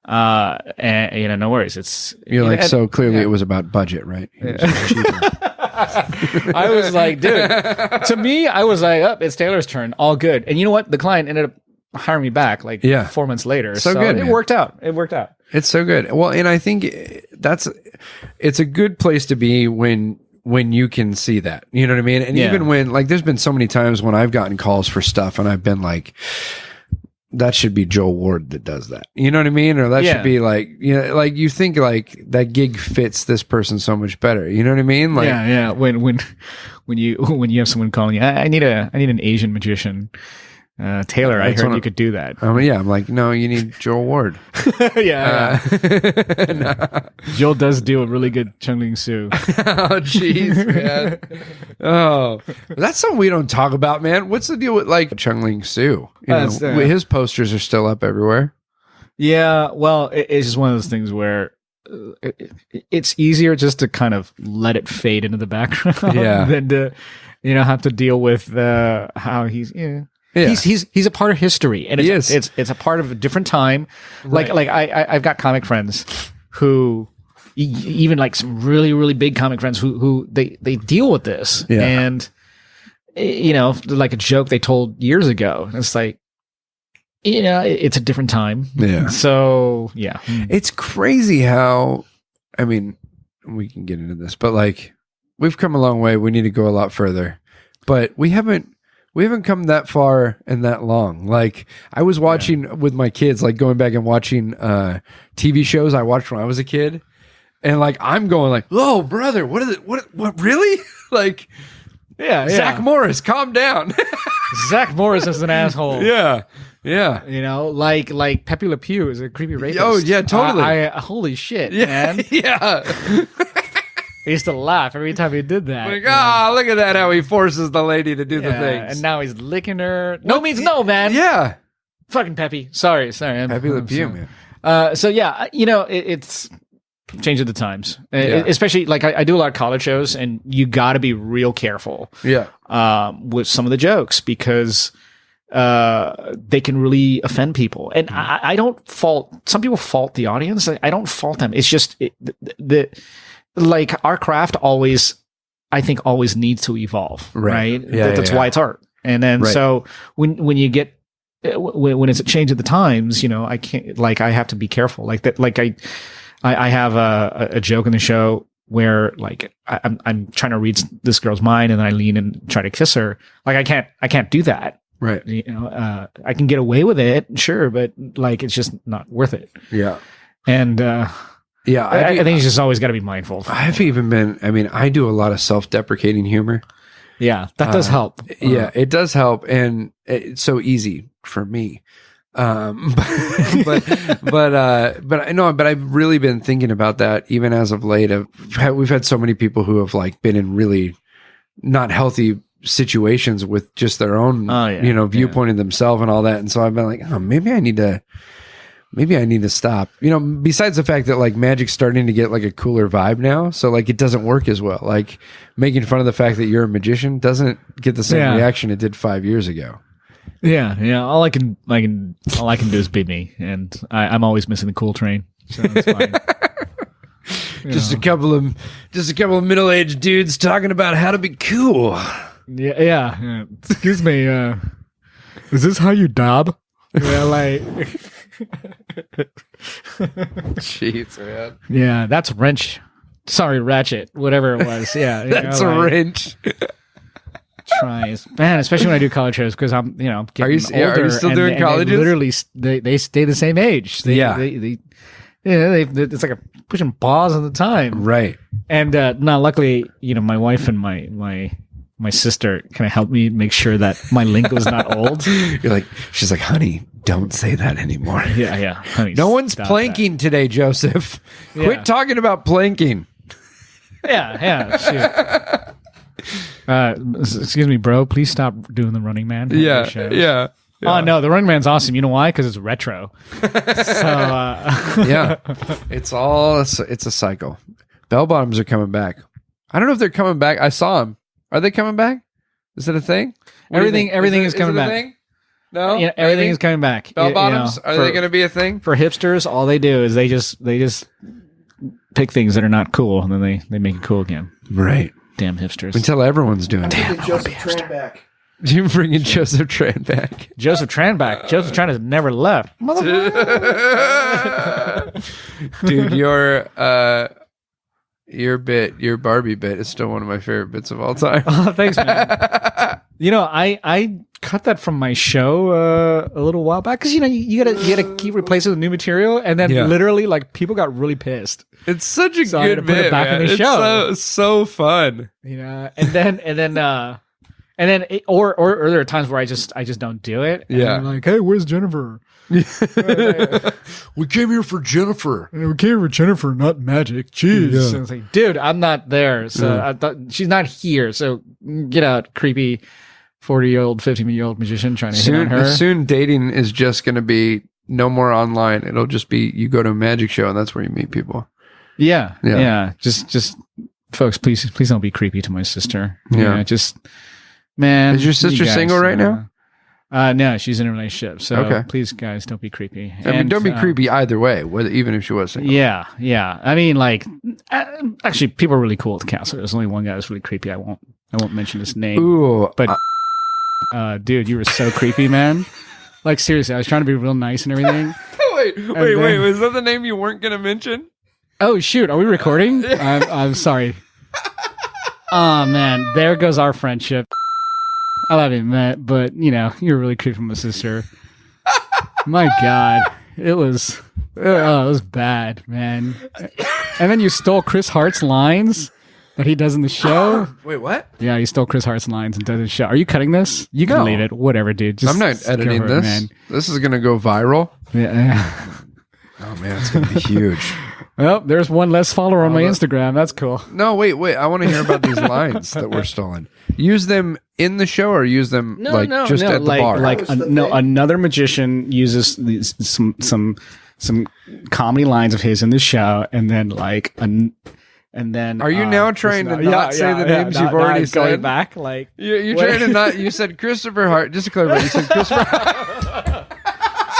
And no worries. You're like, so clearly it was about budget, right? I was like, dude, to me, I was like, it's Taylor's turn. All good. And you know what? The client ended up hiring me back 4 months later. So good. It worked out. It's so good. Well, and I think it's a good place to be when you can see that, you know what I mean? And even when, like, there's been so many times when I've gotten calls for stuff and I've been like, that should be Joel Ward that does that. You know what I mean? Or that should be like, like you think like that gig fits this person so much better. You know what I mean? Like, When you have someone calling you, I need an Asian magician. Taylor, I heard you could do that. I'm like, no, you need Joel Ward. Joel does do a really good Chung-Ling Soo. Oh, jeez, man. Oh, that's something we don't talk about, man. What's the deal with like Chung-Ling Soo? His posters are still up everywhere. Yeah, well, it's just one of those things where it's easier just to kind of let it fade into the background than to, have to deal with how he's. Yeah. He's a part of history, and it's a part of a different time. Right. Like I've got comic friends who, even like some really, really big comic friends who they deal with this, and like a joke they told years ago. It's like, it's a different time. Yeah. So yeah, it's crazy how, I mean, we can get into this, but like we've come a long way. We need to go a lot further, but we haven't come that far and that long. Like I was watching with my kids, like going back and watching TV shows I watched when I was a kid. And like, I'm going like, "Oh brother, what really?" Like, Zach Morris, calm down. Zach Morris is an asshole. Yeah. Like Pepe Le Pew is a creepy rapist. Oh yeah, totally. Holy shit, man. Yeah. I used to laugh every time he did that. Like, look at that, how he forces the lady to do the things. And now he's licking her. No means no, man. Yeah. Fucking Pepe. Sorry. Pepe Le Pew, man. So yeah, it's changing the times. Especially, like, I do a lot of college shows, and you got to be real careful with some of the jokes, because they can really offend people. And I don't fault, some people fault the audience. I don't fault them. It's just like our craft always needs to evolve, right? That's why it's art. And then so when you get when it's a change of the times, I can't, like, I have to be careful. Like that, like I have a joke in the show where, like, I'm trying to read this girl's mind, and then I lean and try to kiss her. Like I can't do that. Right. You know, I can get away with it, sure, but like it's just not worth it. Yeah. And Yeah. I think it's just always got to be mindful. I've even been, I mean, I do a lot of self-deprecating humor. Yeah, that does help. Yeah, it does help. And it's so easy for me. But I know, but I've really been thinking about that even as of late. We've had so many people who have like been in really not healthy situations with just their own, viewpoint of themselves and all that. And so I've been like, oh, maybe I need to stop, besides the fact that like magic's starting to get like a cooler vibe now. So like, it doesn't work as well. Like making fun of the fact that you're a magician doesn't get the same reaction it did 5 years ago. Yeah. All I can do is be me, and I'm always missing the cool train. So it's fine. Just a couple of middle-aged dudes talking about how to be cool. Yeah. Excuse me. Is this how you dab? Yeah, like. Jeez, man. Yeah, that's wrench. Sorry, ratchet. Whatever it was. Yeah, that's a wrench. Tries, man, especially when I do college shows because I'm, getting older. Are you still doing colleges? They literally, they stay the same age. It's like a pushing balls at the time, right? And now, luckily, my wife and my sister kind of helped me make sure that my lingo is not old. She's like, honey, don't say that anymore. Yeah, honey, no one's planking today, Joseph. Quit talking about planking. Yeah. Shoot. Excuse me, bro. Please stop doing the Running Man. Yeah. Oh no, the Running Man's awesome. You know why? Because it's retro. Yeah, it's a cycle. Bell bottoms are coming back. I don't know if they're coming back. I saw them. Are they coming back? Is it a thing? Everything is coming back. No, everything is coming back. Bell bottoms are they going to be a thing for hipsters? All they do is they just pick things that are not cool and then they make it cool again. Right. Damn hipsters. Until everyone's doing it. Damn, Joseph Tran back. You bringing Joseph Tran back? Joseph Tran back. Joseph Tran has never left. Dude, your Barbie bit is still one of my favorite bits of all time. Oh, thanks, man. I cut that from my show a little while back because you gotta keep replacing with new material, and then literally like people got really pissed. It's such a good bit, back man. in the show. It's so fun. And then or there are times where I just don't do it. And I'm like, hey, where's Jennifer? We came here for Jennifer. We came here for Jennifer, not magic. Jeez. Yeah. And I was like, dude, I'm not there. So I thought she's not here. So get out, creepy 40-year-old, 50-year-old magician trying to hit on her. Soon dating is just going to be no more online. It'll just be you go to a magic show and that's where you meet people. Yeah. Just folks, please don't be creepy to my sister. Yeah. Man. Is your sister single right now? No, she's in a relationship. So please, guys, don't be creepy. I mean, don't be creepy either way, even if she was single. Yeah. I mean, like, actually, people are really cool at the castle. There's only one guy that's really creepy. I won't mention his name. Ooh, but dude, you were so creepy, man. Like, seriously, I was trying to be real nice and everything. Wait. Was that the name you weren't going to mention? Oh, shoot. Are we recording? I'm sorry. Oh, man. There goes our friendship. I love you, Matt, but, you're really creepy from my sister. My God. It was bad, man. And then you stole Chris Hart's lines that he does in the show. Wait, what? Yeah, he stole Chris Hart's lines and does the show. Are you cutting this? You can leave it. Whatever, dude. I'm not editing this. Man. This is going to go viral. Yeah. Oh, man, it's going to be huge. Well, there's one less follower on my Instagram. That's cool. No, wait. I want to hear about these lines that were stolen. Use them in the show or use them at the bar? Another magician uses some comedy lines of his in the show, and then are you now trying to not say the names you've already said? Going back, like you're trying to not. You said Christopher Hart. Just to clarify, you said Christopher Hart.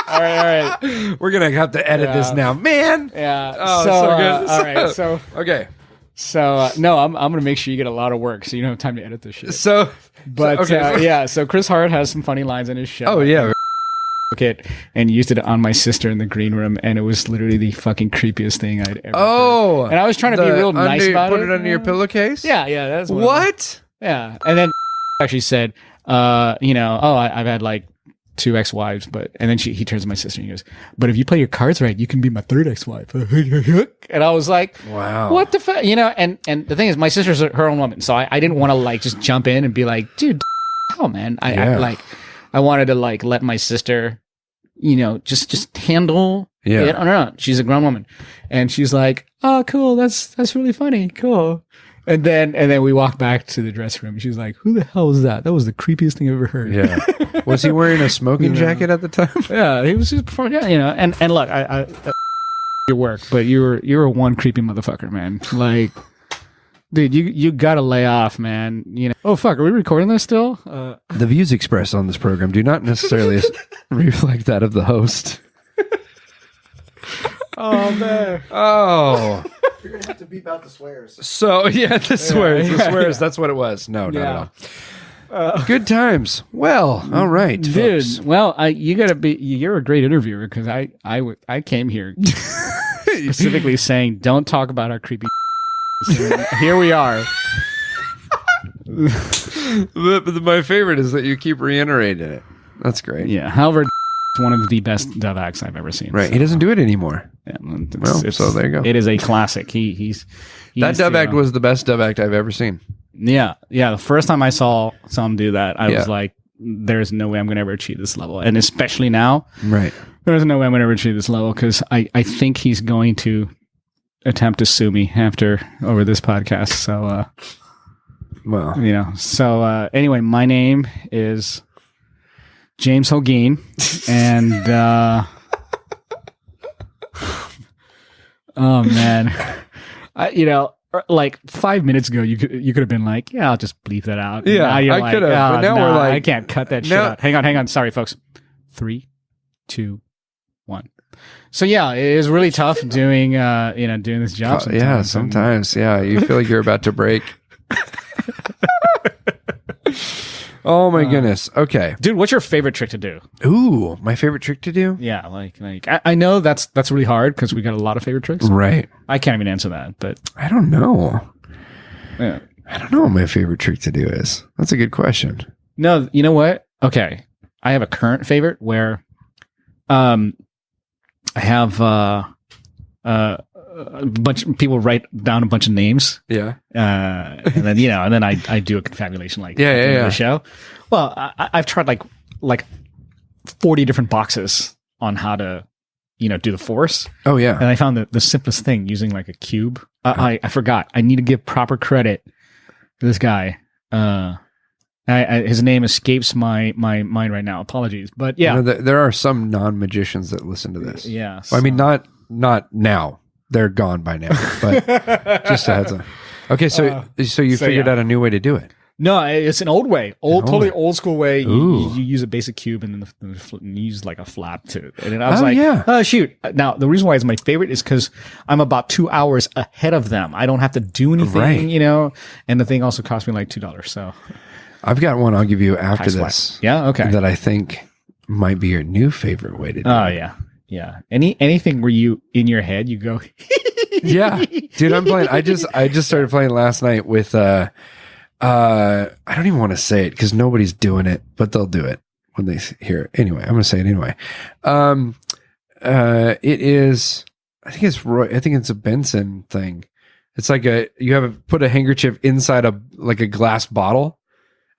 All right. We're gonna have to edit this now, man. Yeah. Oh, so good. All right. So okay. So no, I'm gonna make sure you get a lot of work, so you don't have time to edit this shit. So Chris Hart has some funny lines in his show. Oh yeah. It and used it on my sister in the green room, and it was literally the fucking creepiest thing I'd ever heard. And I was trying to be real nice about it. Put it under your pillowcase? Yeah, that's what? Yeah. And then actually said, I've had like 2 ex-wives, and then he turns to my sister and he goes, but if you play your cards right, you can be my 3rd ex-wife. And I was like, wow, what the fuck? And the thing is, my sister's her own woman. So I didn't want to like just jump in and be like, dude, hell, man. I wanted to like let my sister, just handle it on her own. She's a grown woman. And she's like, oh, cool. That's really funny. Cool. And then we walked back to the dressing room. She's like, who the hell was that? That was the creepiest thing I've ever heard. Yeah. Was he wearing a smoking jacket at the time? Yeah, he was just performing. Yeah, and look, I your work, but you're one creepy motherfucker, man. Like, dude, you gotta lay off, man. Oh fuck, are we recording this still? The views expressed on this program do not necessarily reflect that of the host. Oh man. Oh. You're gonna have to beep out the swears. So yeah, the swears. That's what it was. No, not at all. Good times. Well, all right, dude. folks. Well, you're a great interviewer because I came here specifically saying don't talk about our creepy. Here we are. My favorite is that you keep reiterating it. That's great. Yeah. However, one of the best dove acts I've ever seen. Right. He doesn't do it anymore. Yeah, so there you go. It is a classic. He's that dove act was the best dove act I've ever seen. Yeah. Yeah. The first time I saw him do that, I was like, there's no way I'm going to ever achieve this level. And especially now, right? There's no way I'm going to ever achieve this level because I think he's going to attempt to sue me over this podcast. So, well, So anyway, my name is James Holguin, and oh man, like 5 minutes ago, you could have been like, yeah, I'll just bleep that out. Yeah, I could have. But now we're like, I can't cut that shit out. Hang on. Sorry, folks. 3, 2, 1. So yeah, it is really tough doing this job. Sometimes. Yeah, you feel like you're about to break. Oh my goodness. Okay. Dude, what's your favorite trick to do? Ooh, my favorite trick to do? Yeah, like I know that's really hard because we got a lot of favorite tricks. Right. I can't even answer that, but I don't know. Yeah. I don't know what my favorite trick to do is. That's a good question. No, you know what? Okay. I have a current favorite where I have a bunch of people write down a bunch of names. Yeah. And then I do a confabulation like the show. Well, I've tried like 40 different boxes on how to, do the force. Oh yeah. And I found the simplest thing using like a cube. I forgot. I need to give proper credit to this guy. His name escapes my mind right now. Apologies. But yeah. There are some non-magicians that listen to this. Yeah. Well, I mean, not now. They're gone by now, but just a heads up. Okay, so you figured out a new way to do it. No, it's an old way, totally old school way. You use a basic cube and then you use like a flap to it. And I was oh shoot. Now the reason why it's my favorite is because I'm about 2 hours ahead of them. I don't have to do anything, and the thing also cost me like $2. So I've got one I'll give you after this. Yeah, okay. That I think might be your new favorite way to do it. Oh yeah. Yeah. Anything where you in your head you go yeah. Dude, I'm playing I just started playing last night with I don't even want to say it because nobody's doing it, but they'll do it when they hear it. Anyway, I'm gonna say it anyway. It is I think it's a Benson thing. It's like put a handkerchief inside a glass bottle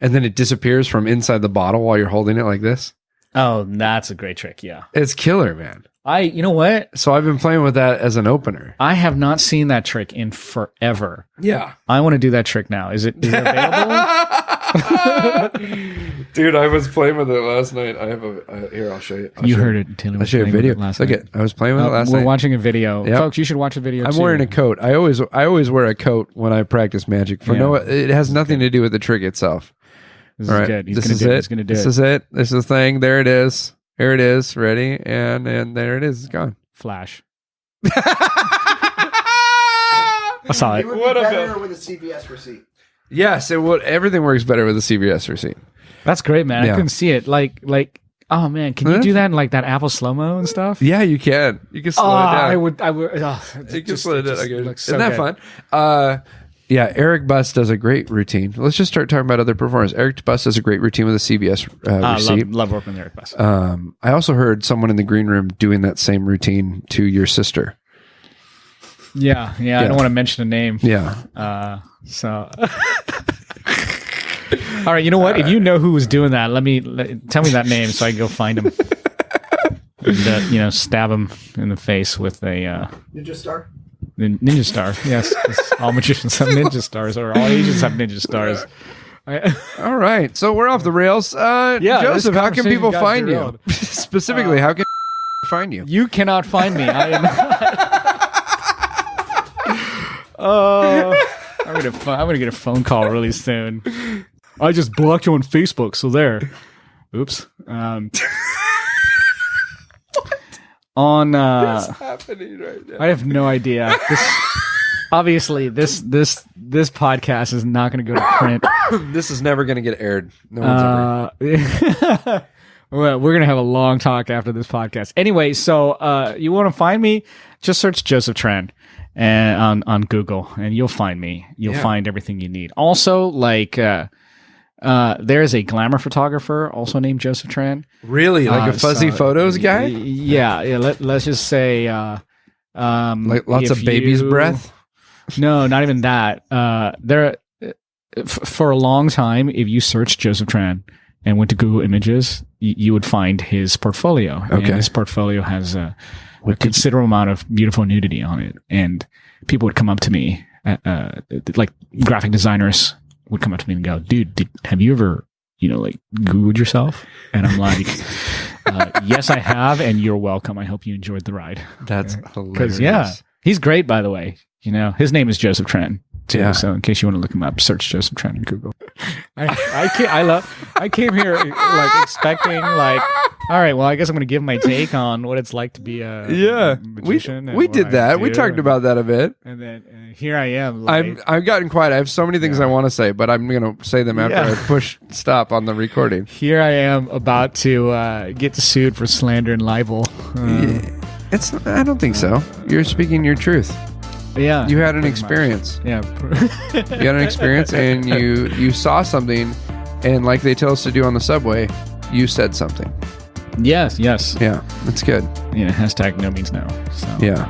and then it disappears from inside the bottle while you're holding it like this. Oh, that's a great trick. Yeah. It's killer, man. You know what? So I've been playing with that as an opener. I have not seen that trick in forever. Yeah. I want to do that trick now. Is it available? Dude, I was playing with it last night. I have here, I'll show you. You heard it, Taylor. I'll show you a video. Look at I was playing with it last night. We're watching a video. Yep. Folks, you should watch a video I'm wearing a coat. I always wear a coat when I practice magic. It has nothing to do with the trick itself. This is good. He's going to do it. He's going to do it. This is it. This is the thing. There it is. Here it is. Ready? And there it is. It's gone. Flash. I saw it. It would be better with a CVS receipt. Yes, it would. Everything works better with a CVS receipt. That's great, man. Yeah. I couldn't see it. Like, oh man, can you do that in like that Apple slow-mo and stuff? Yeah, you can. You can slow it down. I would. You can slow it down. So Isn't that fun? Yeah, Eric Buss does a great routine. Let's just start talking about other performers. Eric Buss does a great routine with a CBS receipt. Love working with Eric Buss. I also heard someone in the green room doing that same routine to your sister. Yeah. I don't want to mention a name. Yeah. So. All right, you know what? If you know who was doing that, tell me that name so I can go find him. And, stab him in the face with a Ninja Star. Ninja Star. Yes, 'cause all magicians have ninja stars, or all Asians have ninja stars. All right, so we're off the rails. Joseph, how can people find you? Specifically, how can find you? You cannot find me. I am. I'm gonna get a phone call really soon. I just blocked you on Facebook, so there. Oops. What's happening right now? I have no idea. Obviously, this podcast is not going to go to print. This is never going to get aired. No one's ever. Well, we're going to have a long talk after this podcast. Anyway, so you want to find me? Just search Joseph Tran on Google, and you'll find me. You'll find everything you need. Also, there is a glamour photographer also named Joseph Tran. Really? Like a fuzzy photos guy? Yeah. Let's just say like lots of baby's breath? No, not even that. For a long time, if you searched Joseph Tran and went to Google Images, you would find his portfolio. Okay. And his portfolio has a considerable amount of beautiful nudity on it. And people would come up to me, like graphic designers would come up to me and go, dude, have you ever, Googled yourself? And I'm like, yes, I have. And you're welcome. I hope you enjoyed the ride. That's hilarious. Because, he's great, by the way. His name is Joseph Tran. Too, yeah. So in case you want to look him up, search Joseph Tran in Google. I came here expecting all right, well, I guess I'm going to give my take on what it's like to be a magician. We did that. We talked about that a bit. And then here I am. I've gotten quiet. I have so many things I want to say, but I'm going to say them after I push stop on the recording. Here I am about to get sued for slander and libel. I don't think so. You're speaking your truth. Yeah, you had an experience. Yeah, you had an experience, and you saw something, and like they tell us to do on the subway, you said something. Yes. Yeah, that's good. Hashtag no means no. So. Yeah.